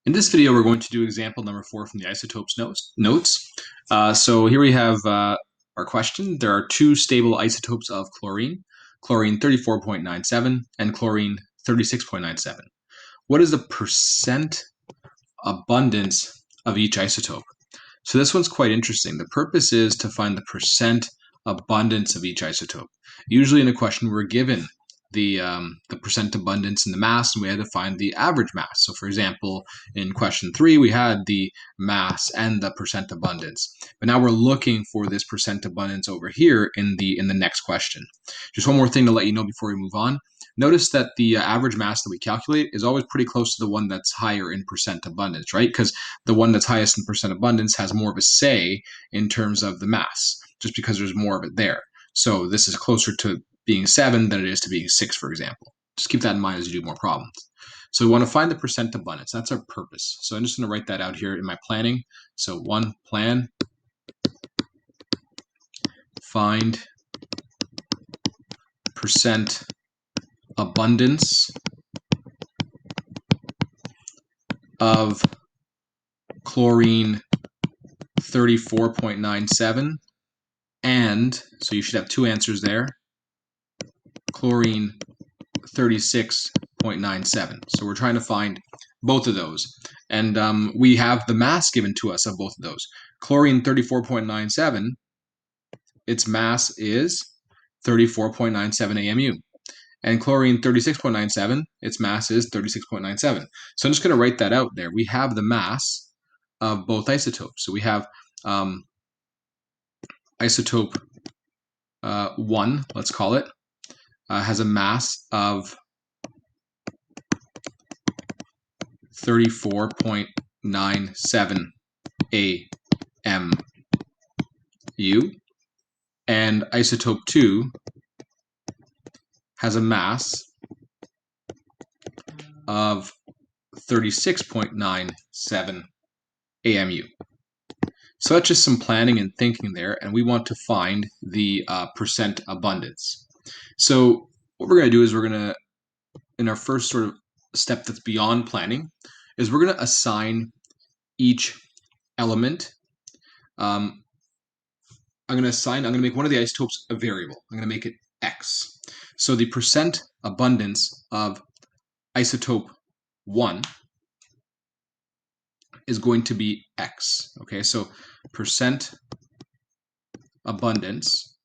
In this video, we're going to do example number 4 from the isotopes notes. So here we have our question. There are two stable isotopes of chlorine, chlorine 34.97 and chlorine 36.97. What is the percent abundance of each isotope? So this one's quite interesting. The purpose is to find the percent abundance of each isotope. Usually in a question, we're given the percent abundance in the mass, and we had to find the average mass. So for example, in question 3, we had the mass and the percent abundance. But now we're looking for this percent abundance over here in the next question. Just one more thing to let you know before we move on. Notice that the average mass that we calculate is always pretty close to the one that's higher in percent abundance, right? Because the one that's highest in percent abundance has more of a say in terms of the mass, just because there's more of it there. So this is closer to being 7 than it is to being 6, for example. Just keep that in mind as you do more problems. So we want to find the percent abundance. That's our purpose. So I'm just going to write that out here in my planning. So 1, plan, find percent abundance of chlorine 34.97 and, so you should have two answers there, chlorine 36.97. So we're trying to find both of those. And we have the mass given to us of both of those. Chlorine 34.97, its mass is 34.97 AMU. And chlorine 36.97, its mass is 36.97. So I'm just going to write that out there. We have the mass of both isotopes. So we have isotope 1, let's call it, has a mass of 34.97 AMU, and isotope 2 has a mass of 36.97 AMU. So that's just some planning and thinking there, and we want to find the percent abundance. So what we're going to do is we're going to, in our first sort of step that's beyond planning, is we're going to assign each element. I'm going to make one of the isotopes a variable. I'm going to make it X. So the percent abundance of isotope 1 is going to be X. Okay, so percent abundance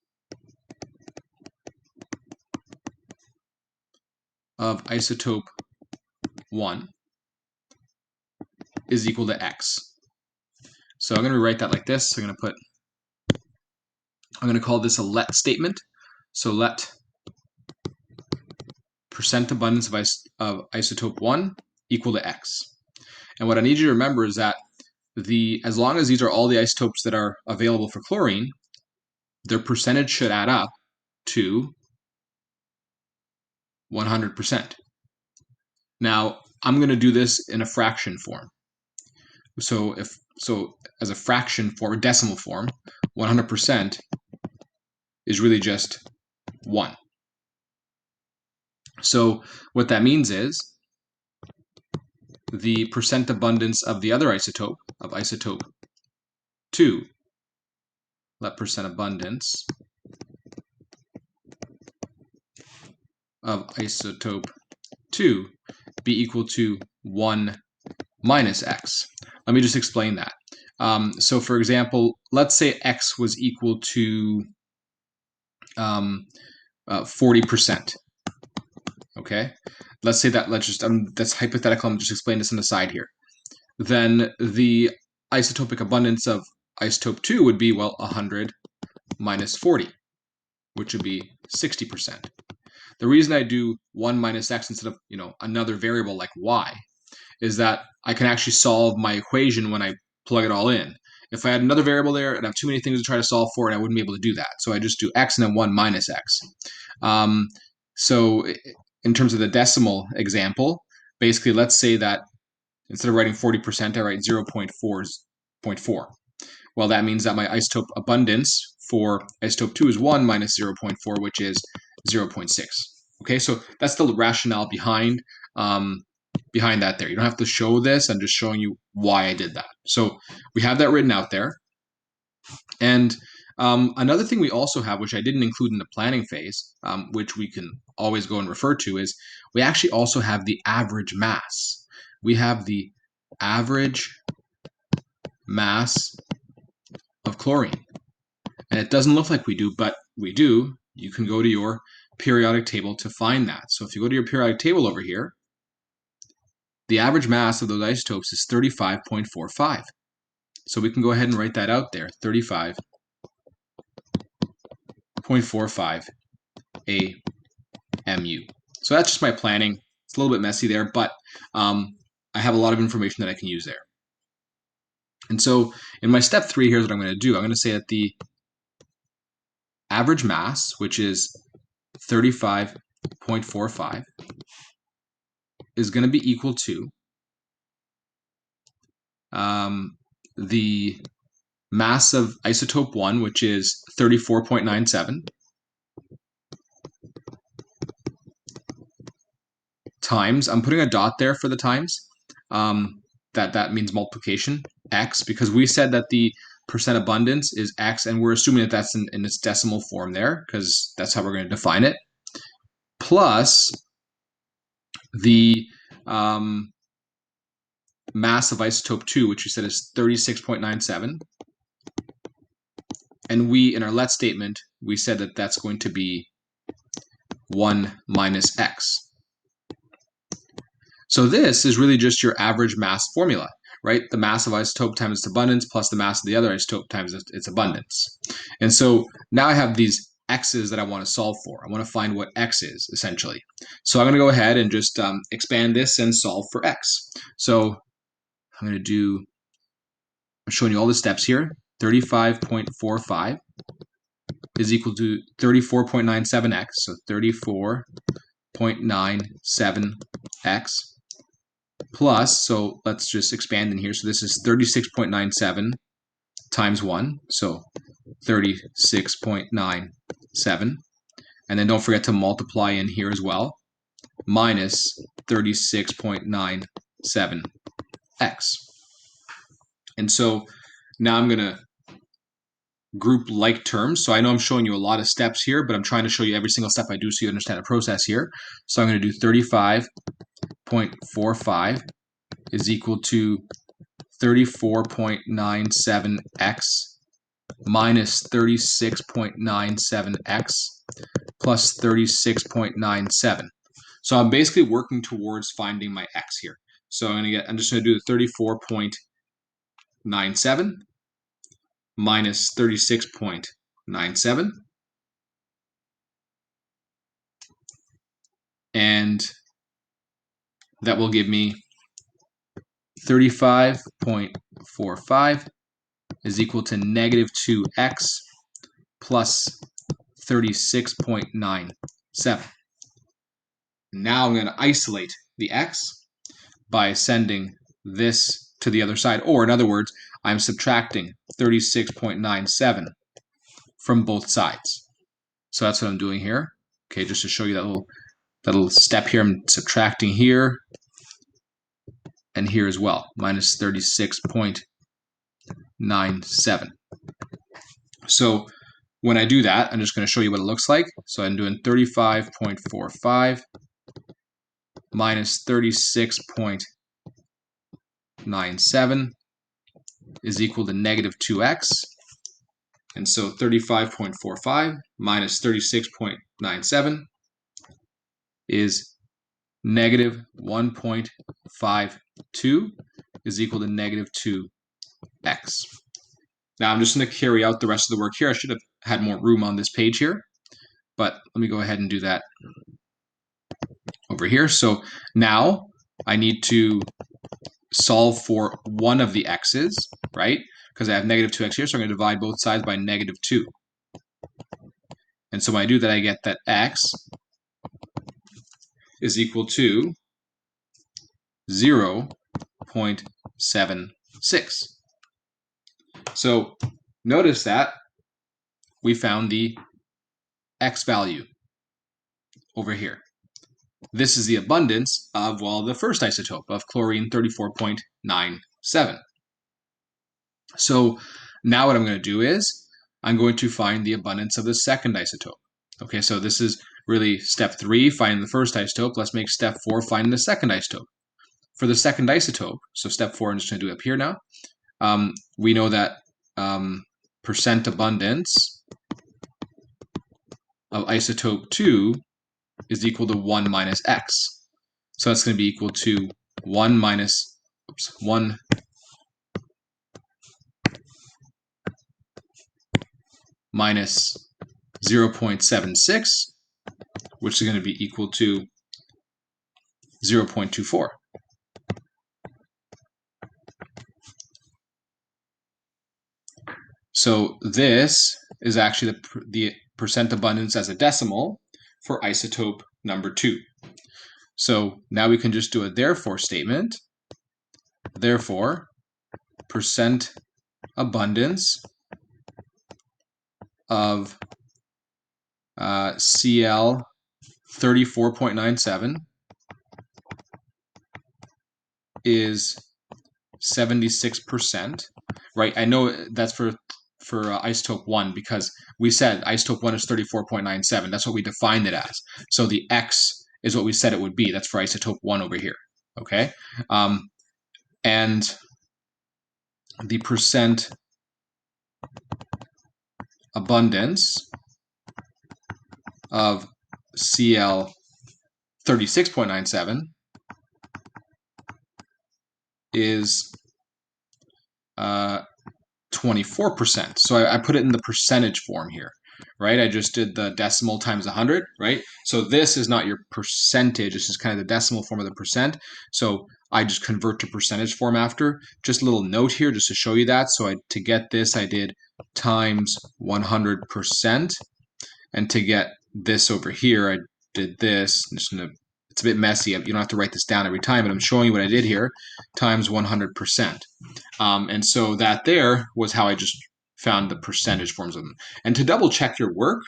of isotope 1 is equal to X. So I'm going to rewrite that like this. So I'm going to call this a let statement. So let percent abundance of isotope 1 equal to X. And what I need you to remember is that as long as these are all the isotopes that are available for chlorine, their percentage should add up to 100%. Now, I'm going to do this in a fraction form. So as a fraction form, or decimal form, 100% is really just 1. So what that means is the percent abundance of the other isotope, of isotope 2, let percent abundance of isotope 2 be equal to 1 minus X. Let me just explain that. So for example, let's say X was equal to 40%. Okay, let's say that, that's hypothetical. I'm just explaining this on the side here. Then the isotopic abundance of isotope 2 would be, well, 100 minus 40, which would be 60%. The reason I do 1 minus X instead of, another variable like Y is that I can actually solve my equation when I plug it all in. If I had another variable there, I'd have too many things to try to solve for, and I wouldn't be able to do that. So I just do X and then 1 minus X. So in terms of the decimal example, basically, let's say that instead of writing 40%, I write 0.4. Well, that means that my isotope abundance for isotope 2 is 1 minus 0.4, which is 0.6. Okay, so that's the rationale behind behind that there. You don't have to show this. I'm just showing you why I did that. So we have that written out there. And another thing we also have, which I didn't include in the planning phase, which we can always go and refer to, is we actually also have the average mass. We have the average mass of chlorine. And it doesn't look like we do, but we do. You can go to your periodic table to find that. So if you go to your periodic table over here, the average mass of those isotopes is 35.45. So we can go ahead and write that out there, 35.45 AMU. So that's just my planning. It's a little bit messy there, but I have a lot of information that I can use there. And so in my step 3, here's what I'm going to do. I'm going to say that the average mass, which is 35.45, is going to be equal to the mass of isotope 1, which is 34.97, times, I'm putting a dot there for the times, that means multiplication, x, because we said that the percent abundance is x, and we're assuming that that's in its decimal form there, because that's how we're going to define it, plus the mass of isotope 2, which we said is 36.97, and we, in our let statement, we said that that's going to be 1 minus x. So this is really just your average mass formula, right? The mass of isotope times its abundance plus the mass of the other isotope times its abundance. And so now I have these x's that I want to solve for. I want to find what x is, essentially. So I'm going to go ahead and just expand this and solve for x. So I'm going to do, I'm showing you all the steps here. 35.45 is equal to 34.97x, so 34.97x plus, so let's just expand in here. So this is 36.97 times 1, so 36.97. And then don't forget to multiply in here as well, minus 36.97x. And so now I'm going to group like terms. So I know I'm showing you a lot of steps here, but I'm trying to show you every single step I do so you understand the process here. So I'm going to do 35.45 is equal to 34.97x minus 36.97x plus 36.97. So I'm basically working towards finding my x here. So I'm just going to do the 34.97 minus 36.97, and that will give me 35.45 is equal to negative 2x plus 36.97. Now I'm going to isolate the x by sending this to the other side, or in other words, I'm subtracting 36.97 from both sides. So that's what I'm doing here. Okay, just to show you that little step here, I'm subtracting here and here as well, minus 36.97. So when I do that, I'm just going to show you what it looks like. So I'm doing 35.45 minus 36.97 is equal to negative 2x. And so 35.45 minus 36.97 is negative 1.52 is equal to negative 2x. Now I'm just going to carry out the rest of the work here. I should have had more room on this page here, but let me go ahead and do that over here. So now I need to solve for one of the x's, right? Because I have negative 2x here, so I'm going to divide both sides by negative 2. And so when I do that, I get that x is equal to 0.76. So notice that we found the x value over here. this is the abundance of, well, the first isotope of chlorine 34.97. So now what I'm going to do is I'm going to find the abundance of the second isotope. Okay, so this is really step 3, finding the first isotope. Let's make step 4, finding the second isotope. For the second isotope, so step 4, I'm just going to do it up here now. We know that percent abundance of isotope 2 is equal to 1 minus x. So that's going to be equal to 1 minus 1 minus 0.76, which is going to be equal to 0.24. So this is actually the percent abundance as a decimal for isotope number 2. So now we can just do a therefore statement. Therefore, percent abundance of Cl 34.97 is 76%, right? I know that's for isotope 1 because we said isotope 1 is 34.97. That's what we defined it as. So the x is what we said it would be. That's for isotope 1 over here, okay? And the percent abundance of Cl 36.97 is 24%. So I put it in the percentage form here, right? I just did the decimal times 100, right? So this is not your percentage. This is kind of the decimal form of the percent. So I just convert to percentage form after. Just a little note here just to show you that. So to get this, I did times 100%. And to get this over here, I did this. It's a bit messy. You don't have to write this down every time, but I'm showing you what I did here, times 100%. And so that there was how I just found the percentage forms of them. And to double check your work,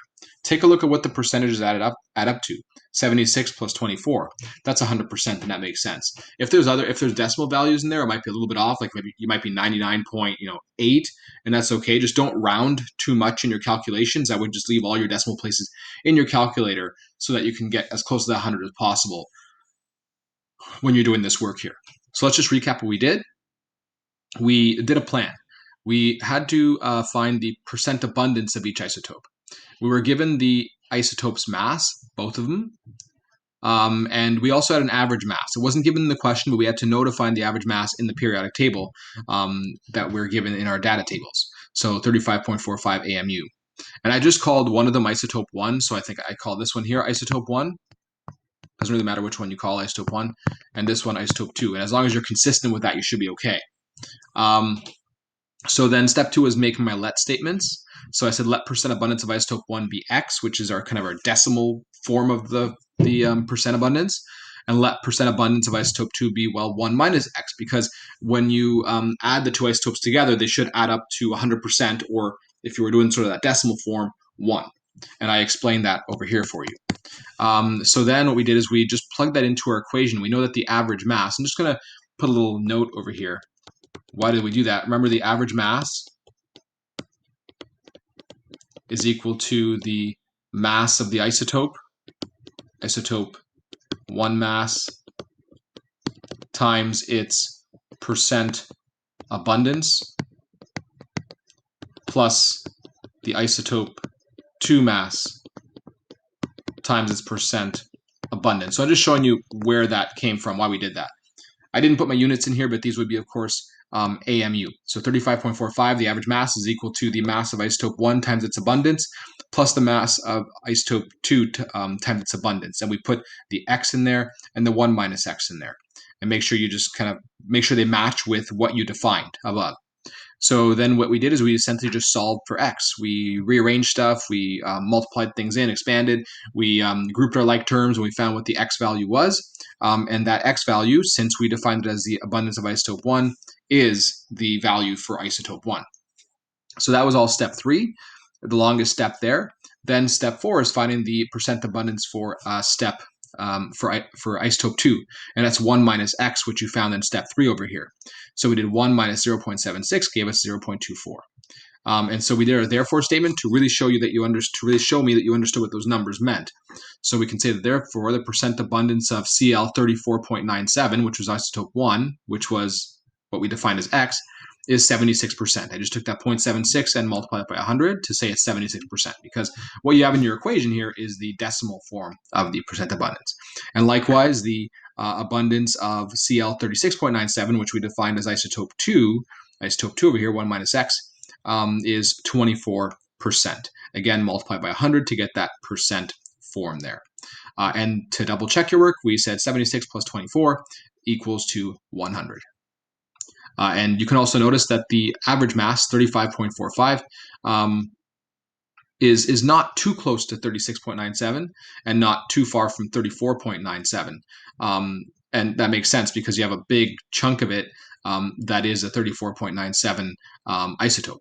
take a look at what the percentages add up to. 76 plus 24. That's 100%, and that makes sense. If there's decimal values in there, it might be a little bit off. Like maybe you might be 99.8, and that's okay. Just don't round too much in your calculations. I would just leave all your decimal places in your calculator so that you can get as close to that 100 as possible when you're doing this work here. So let's just recap what we did. We did a plan. We had to find the percent abundance of each isotope. We were given the isotope's mass, both of them, and we also had an average mass. It wasn't given in the question, but we had to know to find the average mass in the periodic table that we're given in our data tables. So 35.45 AMU. And I just called one of them isotope 1, so I think I call this one here isotope 1. Doesn't really matter which one you call isotope 1, and this one isotope 2. And as long as you're consistent with that, you should be okay. So then step 2 is making my let statements. So I said let percent abundance of isotope 1 be x, which is our kind of our decimal form of the percent abundance, and let percent abundance of isotope 2 be, well, 1 minus x, because when you add the two isotopes together, they should add up to 100%, or if you were doing sort of that decimal form, 1. And I explained that over here for you. So then what we did is we just plugged that into our equation. We know that the average mass, I'm just going to put a little note over here. Why did we do that? Remember, the average mass is equal to the mass of the isotope, isotope 1 mass, times its percent abundance, plus the isotope 2 mass times its percent abundance. So I'm just showing you where that came from, why we did that. I didn't put my units in here, but these would be, of course, AMU. So 35.45, the average mass, is equal to the mass of isotope 1 times its abundance, plus the mass of isotope 2 times its abundance. And we put the x in there and the 1 minus x in there. And make sure you just kind of make sure they match with what you defined above. So then what we did is we essentially just solved for x. We rearranged stuff, we multiplied things in, expanded, we grouped our like terms, and we found what the x value was. And that x value, since we defined it as the abundance of isotope 1, is the value for isotope 1. So that was all step 3, the longest step there. Then step 4 is finding the percent abundance for step for isotope 2, and that's 1 minus x, which you found in step 3 over here. So we did 1 minus 0.76 gave us 0.24. And so we did a therefore statement to really show you that to really show me that you understood what those numbers meant. So we can say that therefore the percent abundance of Cl 34.97, which was isotope 1, which was what we defined as X, is 76%. I just took that 0.76 and multiplied it by 100 to say it's 76%, because what you have in your equation here is the decimal form of the percent abundance. And likewise, the abundance of Cl 36.97, which we defined as isotope 2 over here, 1 minus X, is 24%. Again, multiply by 100 to get that percent form there. And to double check your work, we said 76 plus 24 equals to 100. And you can also notice that the average mass, 35.45, is not too close to 36.97 and not too far from 34.97. And that makes sense because you have a big chunk of it that is a 34.97 isotope.